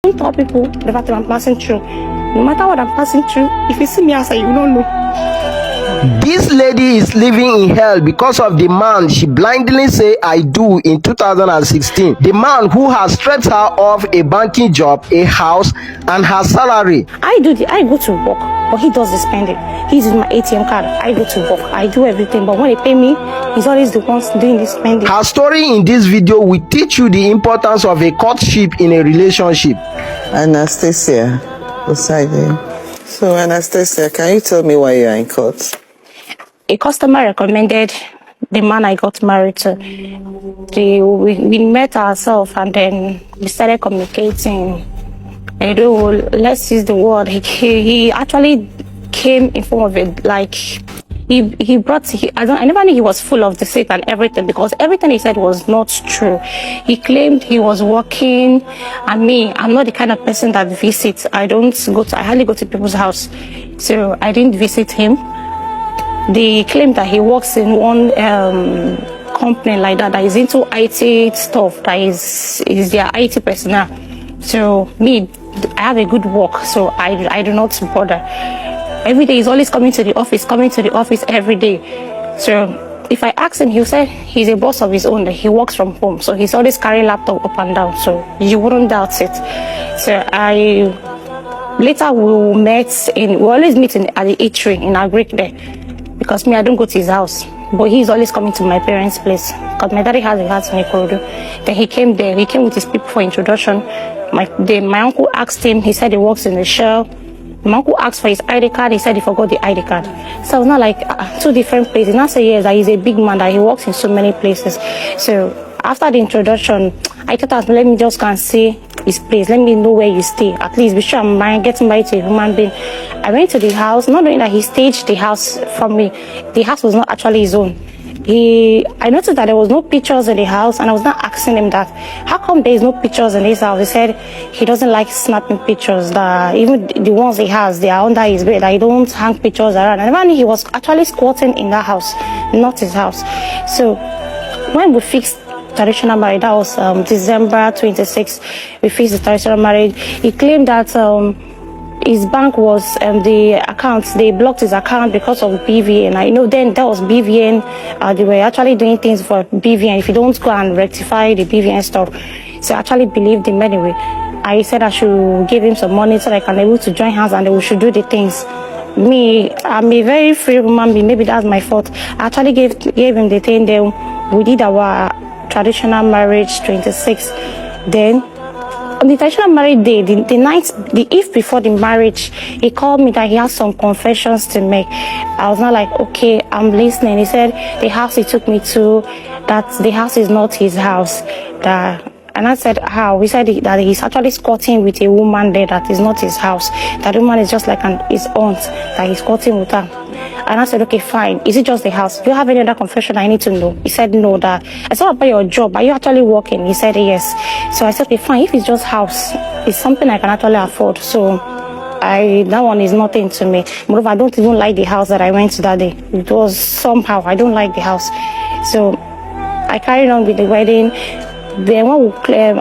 Don't tell people the fact that I'm passing through. No matter what I'm passing through, if you see me outside, you don't know. This lady is living in hell because of the man she blindly say I do in 2016. The man who has stripped her of a banking job, a house, and her salary. I go to work, but he does the spending. He's using my ATM card. I go to work. I do everything, but when they pay me, he's always the one doing the spending. Her story in this video will teach you the importance of a courtship in a relationship. Anastasia, so Anastasia, can you tell me why you are in court? A customer recommended the man I got married to. We met ourselves and then we started communicating. Let's use the word. He actually came in form of it, like I never knew he was full of deceit and everything, because everything he said was not true. He claimed he was working, and me, I'm not the kind of person that visits. I hardly go to people's house, so I didn't visit him. They claim that he works in one company like that is into IT stuff, that is their IT personnel. So me, I have a good work, so I do not bother. Every day he's always coming to the office every day. So if I ask him, he'll say he's a boss of his own, that he works from home, so he's always carrying laptop up and down, so you wouldn't doubt it. So later we always meet at the eatery in our Greek there. Because me, I don't go to his house, but he's always coming to my parents' place, because my daddy has a house in Ikorodu. Then he came there. He came with his people for introduction. My uncle asked him. He said he works in the shell. My uncle asked for his ID card. He said he forgot the ID card. So I was not like two different places. Not say yes, that he's a big man, that he works in so many places. So after the introduction, I thought, let me just go and see his place. Let me know where you stay. At least be sure I'm getting married to a human being. I went to the house, not knowing that he staged the house from me. The house was not actually his own. I noticed that there was no pictures in the house, and I was not asking him that. How come there is no pictures in this house? He said he doesn't like snapping pictures. That even the ones he has, they are under his bed. That he don't hang pictures around. And even he was actually squatting in that house, not his house. So when we fixed traditional marriage, that was December 26th, we fixed the traditional marriage. He claimed that his bank was the accounts, they blocked his account because of BVN. I know then that was BVN. They were actually doing things for BVN. If you don't go and rectify the BVN stuff, so I actually believed him anyway. I said I should give him some money so that I can be able to join hands and then we should do the things. Me, I'm a very free woman being. Maybe that's my fault. I actually gave him the thing. Then we did our traditional marriage 26. Then on the traditional marriage day, the eve before the marriage, he called me that he has some confessions to make. I was not like, okay, I'm listening. He said the house he took me to, that the house is not his house. And I said, how? He said that he's actually squatting with a woman there that is not his house. That woman is just like his aunt, that he's squatting with her. And I said, okay, fine. Is it just the house? Do you have any other confession I need to know? He said, no. That I said, about your job. Are you actually working? He said, yes. So I said, okay, fine. If it's just house, it's something I can actually afford. So that one is nothing to me. Moreover, I don't even like the house that I went to that day. It was somehow, I don't like the house. So I carried on with the wedding. Then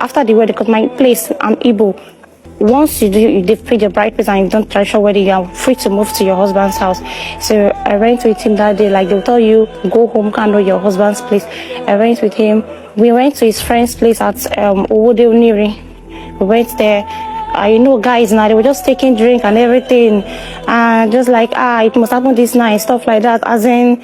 after the wedding, because my place, I'm Igbo. Once you pay your bride price and you don't traditional wedding, you're free to move to your husband's house. So I went with him that day. Like they'll tell you, go home, can't know your husband's place. I went with him. We went to his friend's place at Owode Oniri. We went there. Guys now, they were just taking drink and everything. And just like, it must happen this night, stuff like that. As in,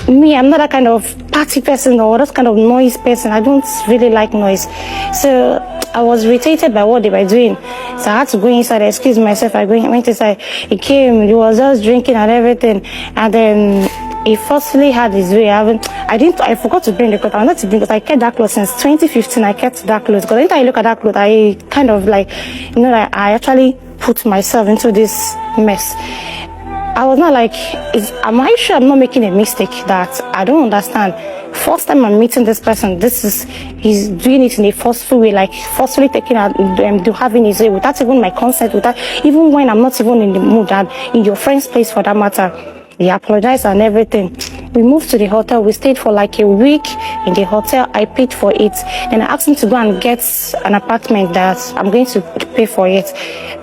me, I'm not that kind of party person or that kind of noise person. I don't really like noise. So I was irritated by what they were doing. So I had to go inside, excuse myself. I went inside. He came, he was just drinking and everything. And then he forcefully had his way. I forgot to bring the clothes. I wanted to bring because I kept that clothes since 2015. I kept that clothes because anytime I look at that clothes, I kind of like, I actually put myself into this mess. I was not like, am I sure I'm not making a mistake? That I don't understand. First time I'm meeting this person, he's doing it in a forceful way, like forcefully taking out, having his way without even my consent, even when I'm not even in the mood, that in your friend's place for that matter. He apologized and everything. We moved to the hotel. We stayed for like a week in the hotel. I paid for it. Then I asked him to go and get an apartment that I'm going to pay for it.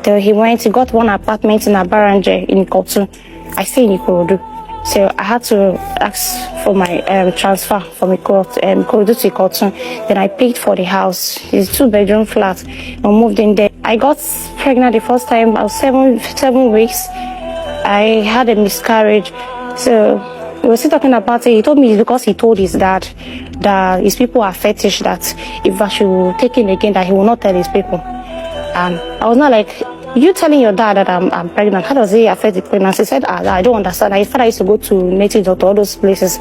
Then he went, he got one apartment in Abaranje in Ikotu. I stay in Ikorodu. So I had to ask for my transfer from Ikorodu to Ikotu. Then I paid for the house. It's a 2-bedroom flat. I moved in there. I got pregnant the first time. I was 7 weeks. I had a miscarriage. So we were still talking about it. He told me it's because he told his dad that his people are fetish, that if I should take him again, that he will not tell his people. And I was not like, you telling your dad that I'm pregnant, how does it affect the pregnancy? He said, I don't understand. His father used to go to native doctor, all those places.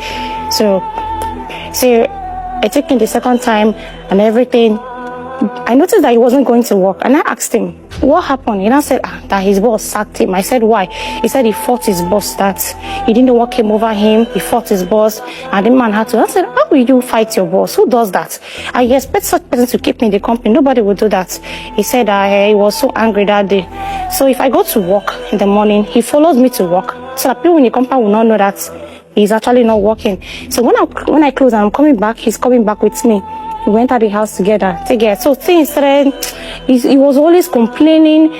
So I took him the second time and everything. I noticed that he wasn't going to work, and I asked him, what happened? He now said that his boss sacked him. I said, why? He said he fought his boss, that he didn't know what came over him. He fought his boss, and the man had to. I said, how will you fight your boss? Who does that? I expect such person to keep me in the company. Nobody would do that. He said he was so angry that day. So if I go to work in the morning, he follows me to work, so that people in the company will not know that he's actually not working. So when I close and I'm coming back, he's coming back with me. We went out the house together. So things started, he was always complaining.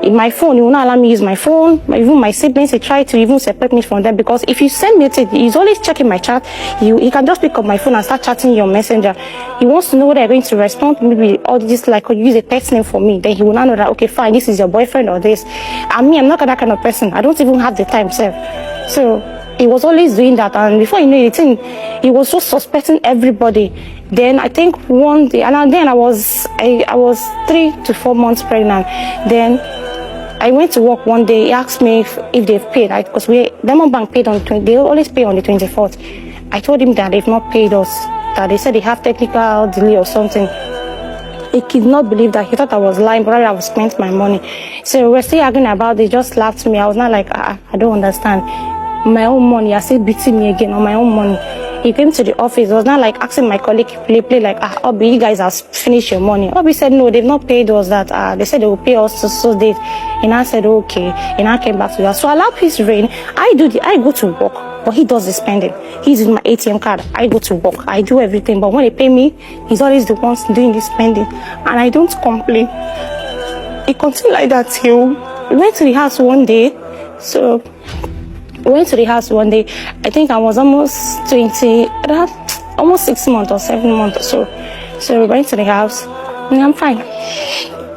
In my phone, he will not allow me use my phone. Even my siblings, he tried to even separate me from them, because if you send me a he's always checking my chat. He can just pick up my phone and start chatting your messenger. He wants to know whether I'm going to respond. Maybe all this, like, or use a text name for me. Then he will not know that, okay, fine, this is your boyfriend or this. I'm not that kind of person. I don't even have the time, sir. So he was always doing that, and before you know it, he was just suspecting everybody. Then I think one day, and then I was 3 to 4 months pregnant. Then I went to work one day. He asked me if they've paid, because Diamond Bank paid they always pay on the 24th. I told him that they've not paid us, that they said they have technical delay or something. He could not believe that. He thought I was lying, but I was spent my money. So we were still arguing about it. He just laughed at me. I was not like, I don't understand. My own money, I still beating me again on my own money. He came to the office. It was not like asking my colleague play like, Obi, you guys have finished your money. Obi said, no, they've not paid us that. They said they will pay us so date. And I said, okay. And I came back to that. So allow peace reign. I go to work, but he does the spending. He's with my ATM card. I go to work. I do everything. But when they pay me, he's always the ones doing the spending. And I don't complain. He continued like that till we went to the house one day. So we went to the house one day. I think I was almost 6 months or 7 months or so. So we went to the house. And I'm fine.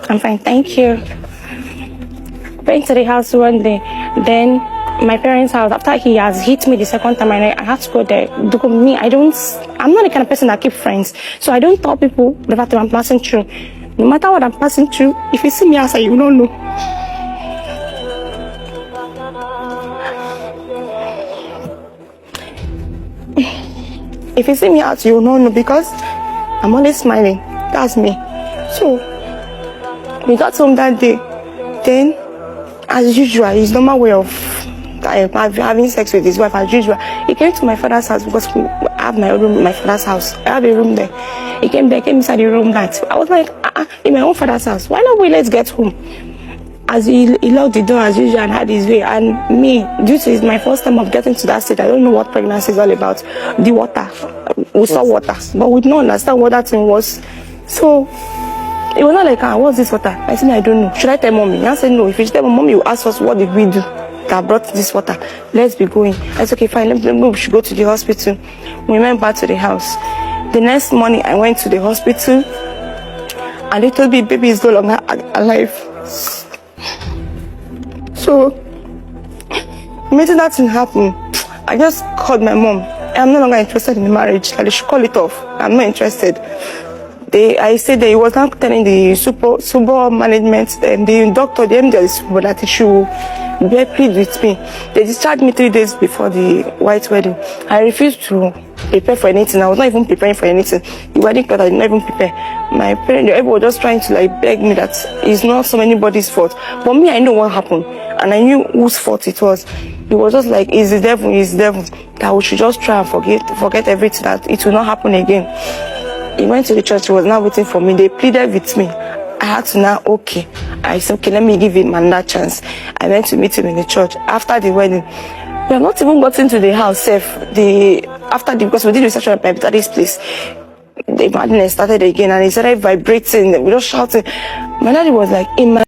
I'm fine. Thank you. Went to the house one day. Then my parents' house, after he has hit me the second time, I had to go there. I'm not the kind of person that keep friends. So I don't tell people the fact that I'm passing through. No matter what I'm passing through, if you see me outside, you don't know. If you see me out, you will not know, because I'm always smiling. That's me. So we got home that day. Then, as usual, his normal way of having sex with his wife, as usual, he came to my father's house, because I have my room in my father's house. I have a room there. He came inside the room that I was like, in my own father's house. Why not let's get home? As he locked the door as usual and had his way. And me, due to it's my first time of getting to that state, I don't know what pregnancy is all about. The water, we saw water, but we didn't understand what that thing was. So it was not like, what's this water? I said, I don't know. Should I tell mommy? I said, no. If you tell mommy, you ask us what did we do that brought this water. Let's be going. I said, okay, fine. We should go to the hospital. We went back to the house. The next morning, I went to the hospital, and they told me baby is no longer alive. So, immediately that thing happened, I just called my mom. I'm no longer interested in the marriage. Like, they should call it off. I'm not interested. I said that he was not telling the super management and the doctor, the MD, that he should plead with me. They discharged me 3 days before the white wedding. I refused to prepare for anything. I was not even preparing for anything. The wedding clothes, I didn't even prepare. My parents, everyone was just trying to beg me that it's not so anybody's fault. But me, I know what happened. And I knew whose fault it was. It was just like, it's the devil, that we should just try and forget everything, that it will not happen again. He went to the church, he was now waiting for me. They pleaded with me. I had to now, I said, okay, let me give him another chance. I went to meet him in the church. After the wedding, We have not even gotten to the house safe. Because we did research on my daddy's place. The madness started again and it started vibrating. We were just shouting. My daddy was like, in my